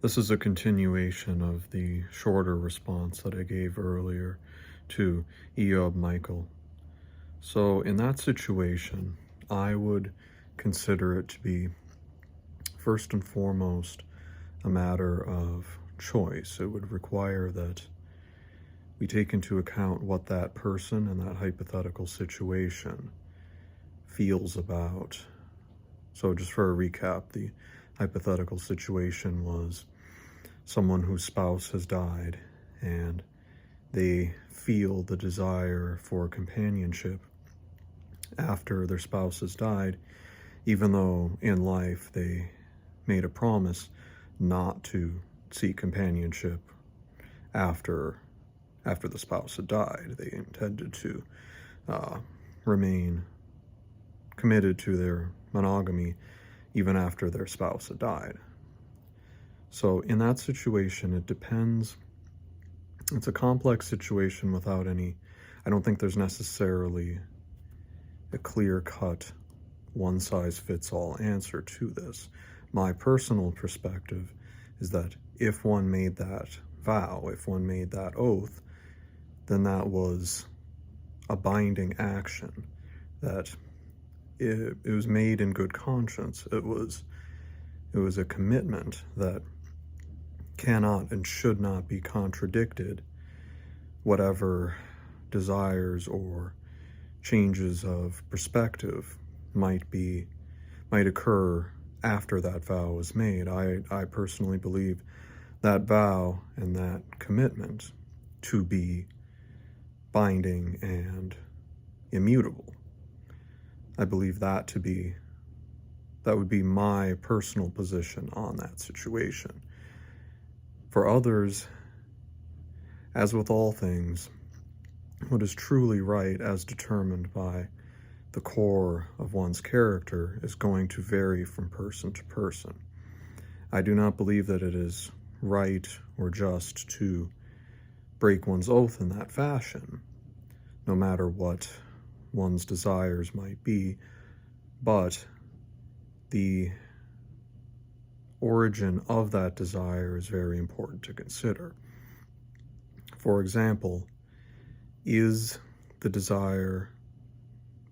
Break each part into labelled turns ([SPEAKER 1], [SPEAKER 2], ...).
[SPEAKER 1] This is a continuation of the shorter response that I gave earlier to Eyob Michael. So in that situation, I would consider it to be first and foremost a matter of choice. It would require that we take into account what that person in that hypothetical situation feels about. So just for a recap, the hypothetical situation was someone whose spouse has died and they feel the desire for companionship after their spouse has died, even though in life they made a promise not to seek companionship after the spouse had died. They intended to remain committed to their monogamy even after their spouse had died. So in that situation, it depends. It's a complex situation without I don't think there's necessarily a clear-cut, one-size-fits-all answer to this. My personal perspective is that if one made that vow, if one made that oath, then that was a binding action, that it was made in good conscience. It was a commitment that cannot and should not be contradicted, whatever desires or changes of perspective might occur after that vow was made. I personally believe that vow and that commitment to be binding and immutable. I believe that would be my personal position on that situation. For others, as with all things, what is truly right as determined by the core of one's character is going to vary from person to person. I do not believe that it is right or just to break one's oath in that fashion, no matter what one's desires might be, but the origin of that desire is very important to consider. For example, is the desire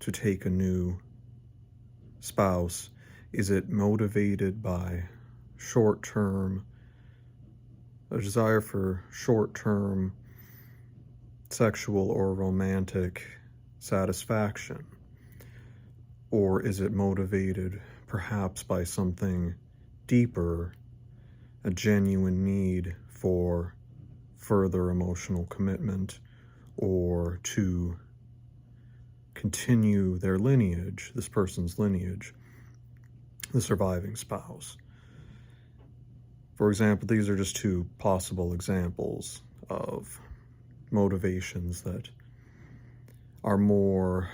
[SPEAKER 1] to take a new spouse, is it motivated by a desire for short-term sexual or romantic satisfaction? Or is it motivated perhaps by something deeper, a genuine need for further emotional commitment, or to continue their lineage, this person's lineage, the surviving spouse? For example, these are just two possible examples of motivations that are more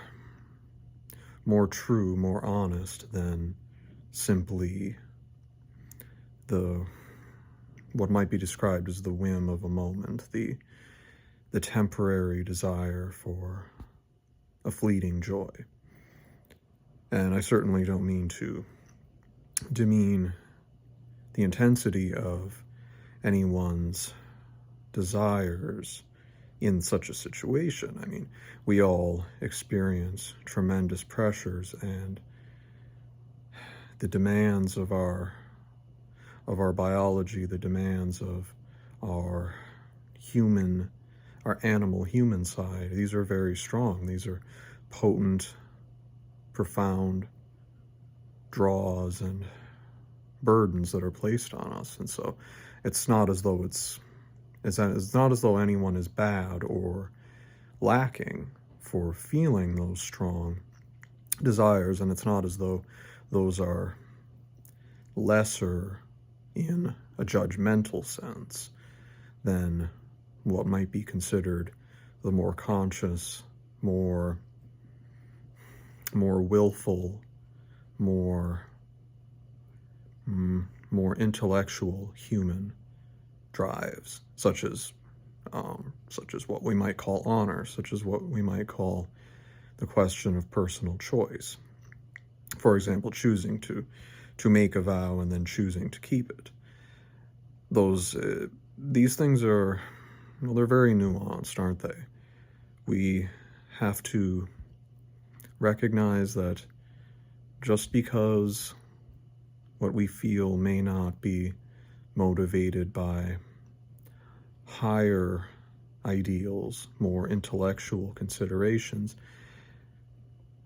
[SPEAKER 1] true, more honest than simply what might be described as the whim of a moment, the temporary desire for a fleeting joy. And I certainly don't mean to demean the intensity of anyone's desires in such a situation. I mean, we all experience tremendous pressures, and the demands of our biology, the demands of our animal human side, these are very strong. These are potent, profound draws and burdens that are placed on us. And so it's not as though anyone is bad or lacking for feeling those strong desires, and it's not as though those are lesser in a judgmental sense than what might be considered the more conscious, more willful, more intellectual human drives, such as what we might call honor, such as what we might call the question of personal choice. For example, choosing to make a vow and then choosing to keep it. these things are, well, they're very nuanced, aren't they? We have to recognize that just because what we feel may not be motivated by higher ideals, more intellectual considerations,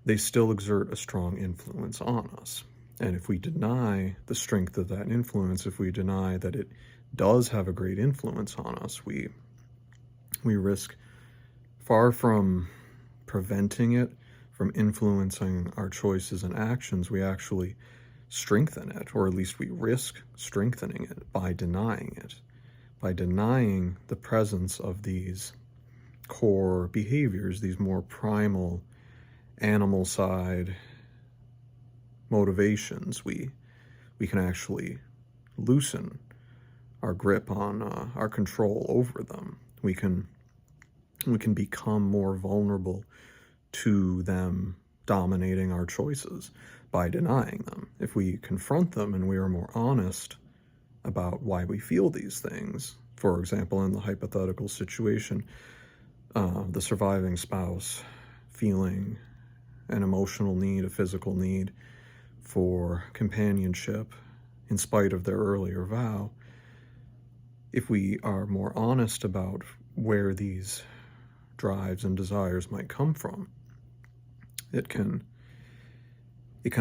[SPEAKER 1] they still exert a strong influence on us. And if we deny the strength of that influence, if we deny that it does have a great influence on us, we risk, far from preventing it from influencing our choices and actions, we actually strengthen it, or at least we risk strengthening it by denying it, by denying the presence of these core behaviors, these more primal animal side motivations. We can actually loosen our grip on our control over them. We can become more vulnerable to them dominating our choices by denying them. If we confront them and we are more honest about why we feel these things, for example, in the hypothetical situation, the surviving spouse feeling an emotional need, a physical need for companionship in spite of their earlier vow, if we are more honest about where these drives and desires might come from, it can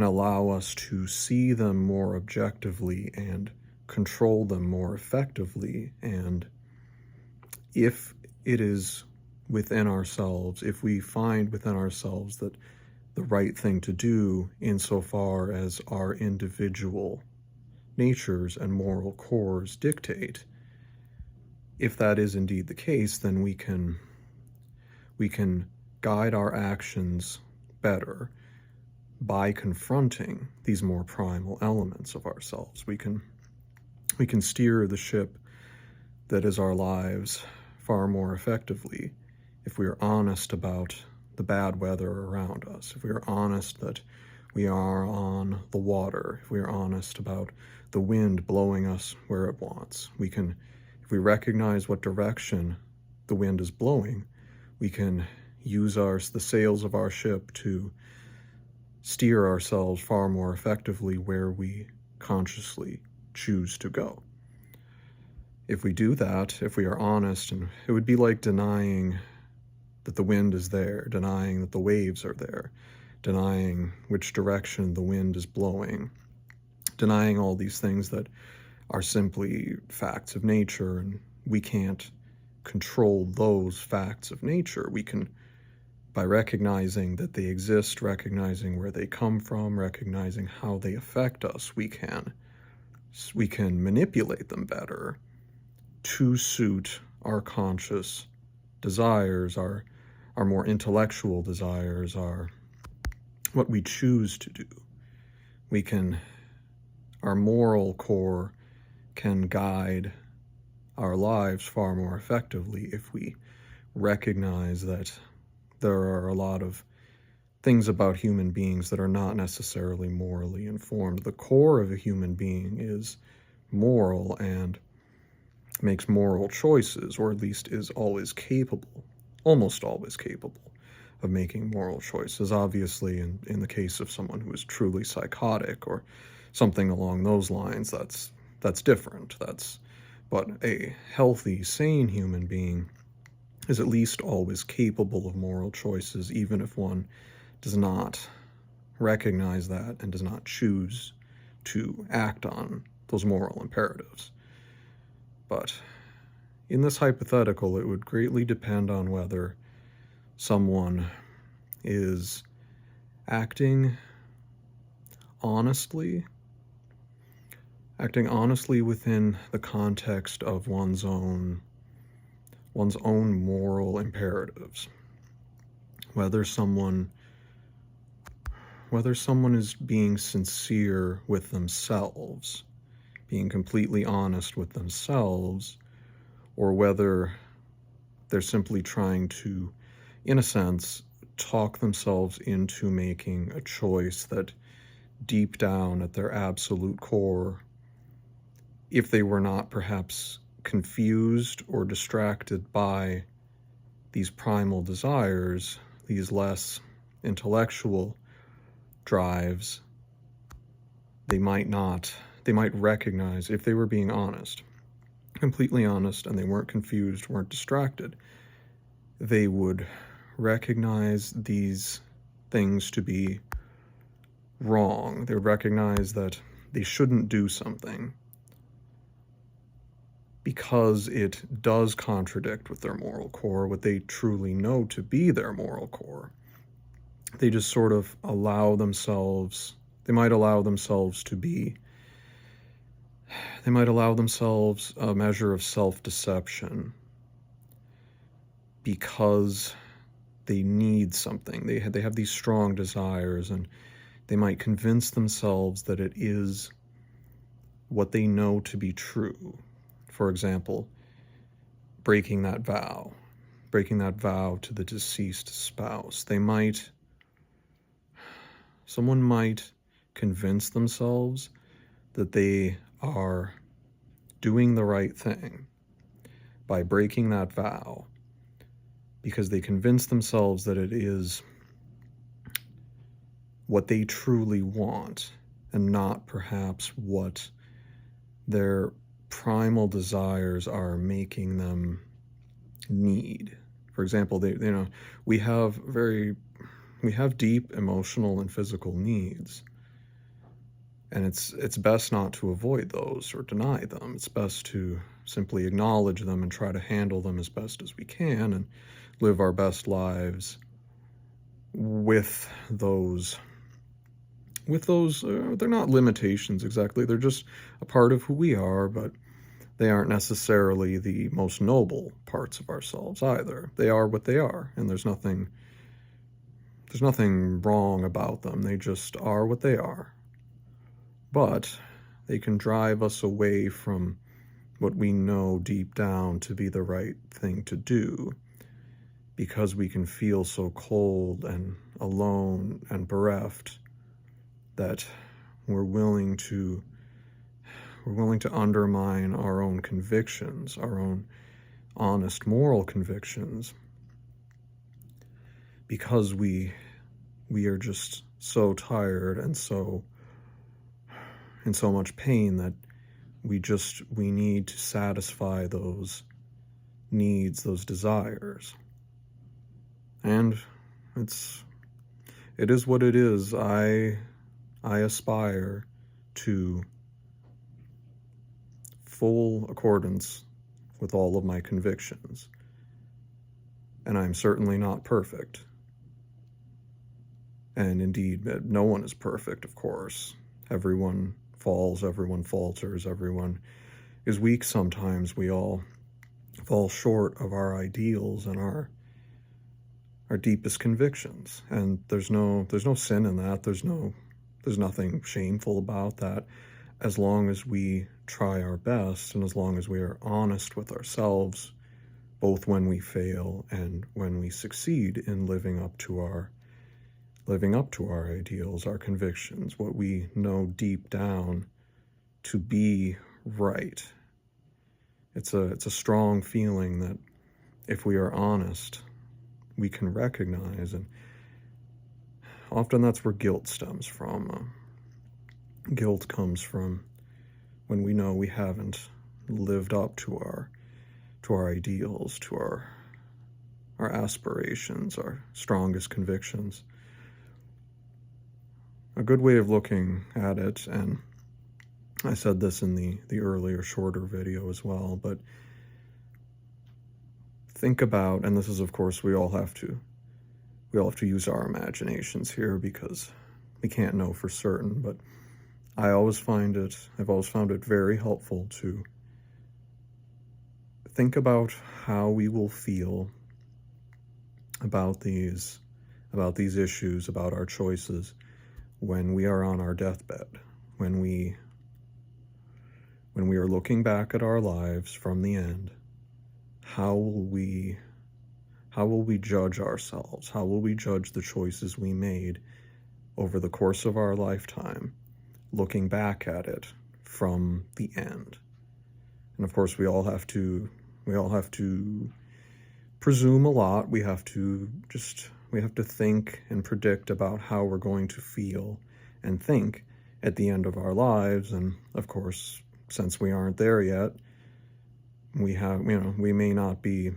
[SPEAKER 1] allow us to see them more objectively and control them more effectively. And if it is within ourselves, if we find within ourselves that the right thing to do insofar as our individual natures and moral cores dictate, if that is indeed the case, then we can guide our actions better by confronting these more primal elements of ourselves. We can steer the ship that is our lives far more effectively if we are honest about the bad weather around us, if we are honest that we are on the water, if we are honest about the wind blowing us where it wants. If we recognize what direction the wind is blowing, we can use the sails of our ship to steer ourselves far more effectively where we consciously choose to go. If we do that, if we are honest, and it would be like denying that the wind is there, denying that the waves are there, denying which direction the wind is blowing, denying all these things that are simply facts of nature, and we can't control those facts of nature. We can, by recognizing that they exist, recognizing where they come from, recognizing how they affect us, we can manipulate them better to suit our conscious desires, our more intellectual desires, what we choose to do. Our moral core can guide our lives far more effectively if we recognize that there are a lot of things about human beings that are not necessarily morally informed. The core of a human being is moral and makes moral choices, or at least is almost always capable of making moral choices. Obviously, in the case of someone who is truly psychotic or something along those lines, that's different. But a healthy, sane human being is at least always capable of moral choices, even if one does not recognize that and does not choose to act on those moral imperatives. But in this hypothetical, it would greatly depend on whether someone is acting honestly within the context of one's own moral imperatives. Whether someone is being sincere with themselves, being completely honest with themselves, or whether they're simply trying to, in a sense, talk themselves into making a choice that deep down at their absolute core if they were not perhaps confused or distracted by these primal desires, these less intellectual drives, they might recognize, if they were being honest, completely honest, and they weren't confused, weren't distracted, they would recognize these things to be wrong. They would recognize that they shouldn't do something because it does contradict with their moral core, what they truly know to be their moral core. They just sort of allow themselves, they might allow themselves a measure of self-deception because they need something. They have these strong desires, and they might convince themselves that it is what they know to be true. For example, breaking that vow to the deceased spouse. Someone might convince themselves that they are doing the right thing by breaking that vow because they convince themselves that it is what they truly want and not perhaps what their primal desires are making them need. For example, we have deep emotional and physical needs, and it's best not to avoid those or deny them. It's best to simply acknowledge them and try to handle them as best as we can and live our best lives with those. They're not limitations exactly. They're just a part of who we are, but they aren't necessarily the most noble parts of ourselves either. They are what they are, and there's nothing wrong about them. They just are what they are. But they can drive us away from what we know deep down to be the right thing to do, because we can feel so cold and alone and bereft that we're willing to undermine our own convictions, our own honest moral convictions, because we are just so tired and so in so much pain that we need to satisfy those needs, those desires. And it is what it is. I aspire to full accordance with all of my convictions. And I'm certainly not perfect. And indeed, no one is perfect, of course. Everyone falls, everyone falters, everyone is weak sometimes. We all fall short of our ideals and our deepest convictions. And there's no sin in that. There's nothing shameful about that, as long as we try our best and as long as we are honest with ourselves, both when we fail and when we succeed in living up to our ideals, our convictions, what we know deep down to be right. It's a strong feeling that if we are honest, we can recognize, and often that's where guilt stems from. Guilt comes from when we know we haven't lived up to our ideals, to our aspirations, our strongest convictions. A good way of looking at it, and I said this in the earlier shorter video as well, but think about, and this is, of course, we all have to use our imaginations here because we can't know for certain, but I've always found it very helpful to think about how we will feel about these issues, about our choices, when we are on our deathbed, when we are looking back at our lives from the end. How will we judge ourselves? How will we judge the choices we made over the course of our lifetime, looking back at it from the end? And of course, we all have to presume a lot. We have to think and predict about how we're going to feel and think at the end of our lives. And of course, since we aren't there yet, we may not be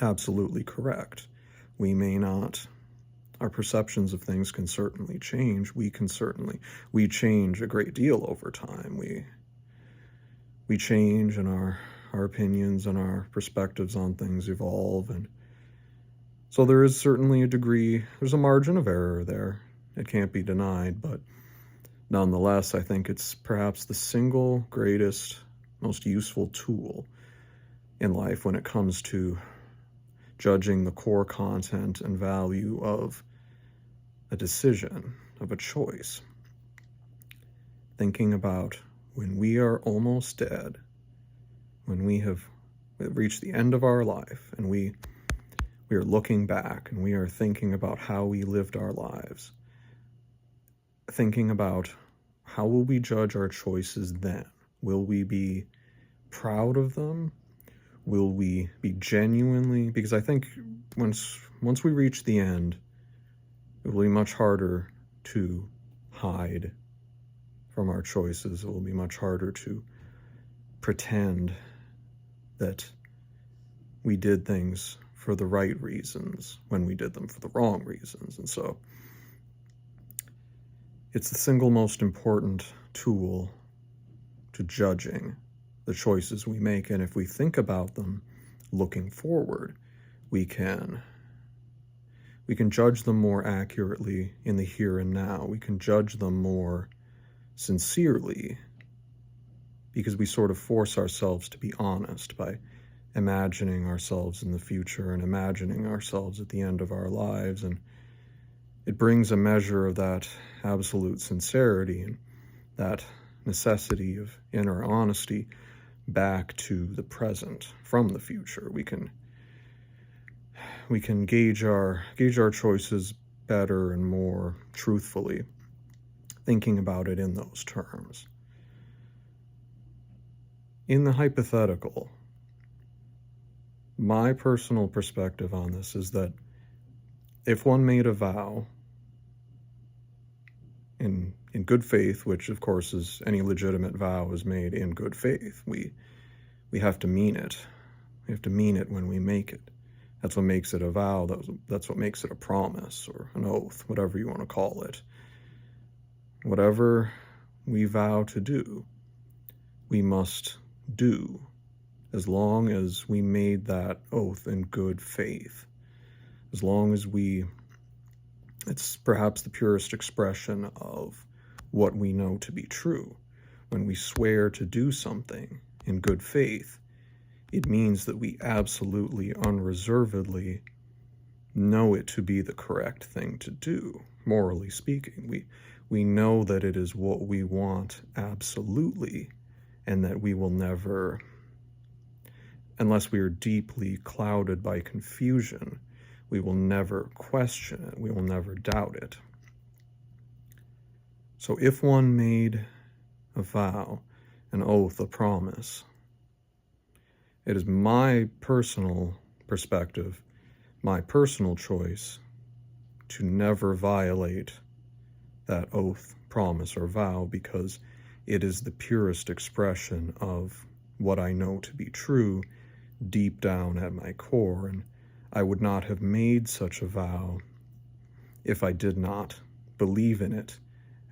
[SPEAKER 1] absolutely correct. Our perceptions of things can certainly change. We change a great deal over time. We change, and our opinions and our perspectives on things evolve. And so there is certainly there's a margin of error there. It can't be denied, but nonetheless, I think it's perhaps the single greatest, most useful tool in life when it comes to judging the core content and value of a decision, of a choice. Thinking about when we are almost dead, when we have reached the end of our life, and we are looking back and we are thinking about how we lived our lives, thinking about how will we judge our choices then? Will we be proud of them? Will we be genuinely, because I think once we reach the end, it will be much harder to hide from our choices. It will be much harder to pretend that we did things for the right reasons when we did them for the wrong reasons. And so it's the single most important tool to judging the choices we make. And if we think about them looking forward, we can judge them more accurately in the here and now. We can judge them more sincerely because we sort of force ourselves to be honest by imagining ourselves in the future and imagining ourselves at the end of our lives. And it brings a measure of that absolute sincerity and that necessity of inner honesty back to the present from the future. We can gauge our choices better and more truthfully, thinking about it in those terms. In the hypothetical, my personal perspective on this is that if one made a vow in good faith, which of course is any legitimate vow is made in good faith, we have to mean it. We have to mean it when we make it. That's what makes it a vow. That's what makes it a promise or an oath, whatever you want to call it. Whatever we vow to do, we must do, as long as we made that oath in good faith. As long as it's perhaps the purest expression of what we know to be true. When we swear to do something in good faith, it means that we absolutely, unreservedly know it to be the correct thing to do, morally speaking. We know that it is what we want absolutely, and that we will never, unless we are deeply clouded by confusion, we will never question it. We will never doubt it. So if one made a vow, an oath, a promise, it is my personal perspective, my personal choice to never violate that oath, promise, or vow, because it is the purest expression of what I know to be true deep down at my core. And I would not have made such a vow if I did not believe in it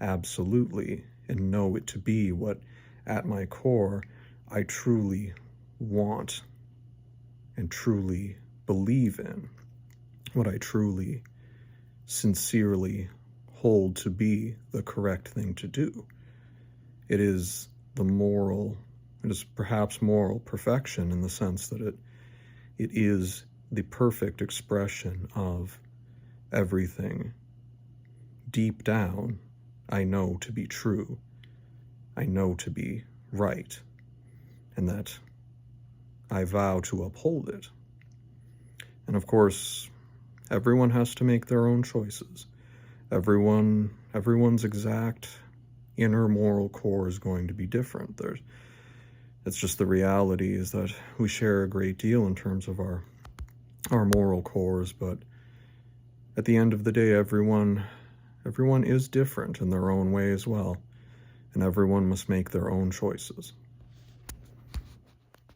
[SPEAKER 1] absolutely and know it to be what at my core I truly want and truly believe in, what I truly, sincerely hold to be the correct thing to do. It is perhaps moral perfection in the sense that it is the perfect expression of everything deep down I know to be true, I know to be right, and that I vow to uphold it. And of course, everyone has to make their own choices. Everyone's exact inner moral core is going to be different. It's just the reality is that we share a great deal in terms of our moral cores, but at the end of the day, everyone is different in their own way as well, and everyone must make their own choices.